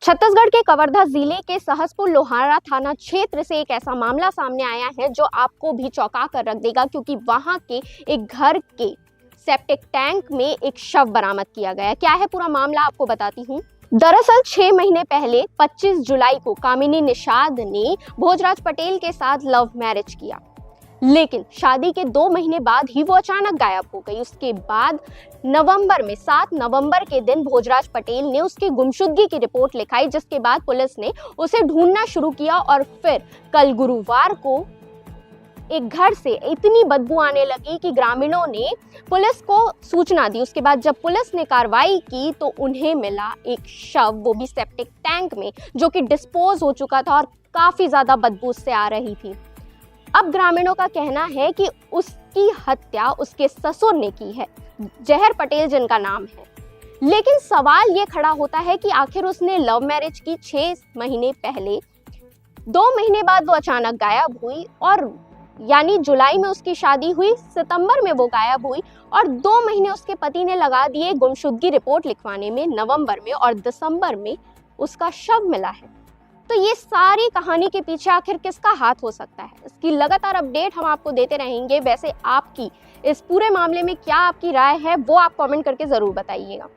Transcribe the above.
छत्तीसगढ़ के कवर्धा जिले के सहसपुर लोहारा थाना क्षेत्र से एक ऐसा मामला सामने आया है जो आपको भी चौंका कर रख देगा, क्योंकि वहां के एक घर के सेप्टिक टैंक में एक शव बरामद किया गया है। क्या है पूरा मामला, आपको बताती हूँ। दरअसल 6 महीने पहले 25 जुलाई को कामिनी निषाद ने भोजराज पटेल के साथ लव मैरिज किया, लेकिन शादी के 2 महीने बाद ही वो अचानक गायब हो गई। उसके बाद नवंबर में 7 नवंबर के दिन भोजराज पटेल ने उसकी गुमशुदगी की रिपोर्ट लिखाई, जिसके बाद पुलिस ने उसे ढूंढना शुरू किया और फिर कल गुरुवार को एक घर से इतनी बदबू आने लगी कि ग्रामीणों ने पुलिस को सूचना दी। उसके बाद जब पुलिस ने कार्रवाई की तो उन्हें मिला एक शव, वो भी सेप्टिक टैंक में, जो कि डिस्पोज हो चुका था और काफी ज्यादा बदबू उससे आ रही थी। अब ग्रामीणों का कहना है कि उसकी हत्या उसके ससुर ने की है, जहर पटेल जिनका नाम है। लेकिन सवाल ये खड़ा होता है कि आखिर उसने लव मैरिज की 6 महीने पहले, 2 महीने बाद वो अचानक गायब हुई, और यानी जुलाई में उसकी शादी हुई, सितंबर में वो गायब हुई और 2 महीने उसके पति ने लगा दिए गुमशुदगी रिपोर्ट लिखवाने में नवंबर में, और दिसंबर में उसका शव मिला है। तो ये सारी कहानी के पीछे आखिर किसका हाथ हो सकता है, इसकी लगातार अपडेट हम आपको देते रहेंगे। वैसे आपकी इस पूरे मामले में क्या आपकी राय है, वो आप कमेंट करके ज़रूर बताइएगा।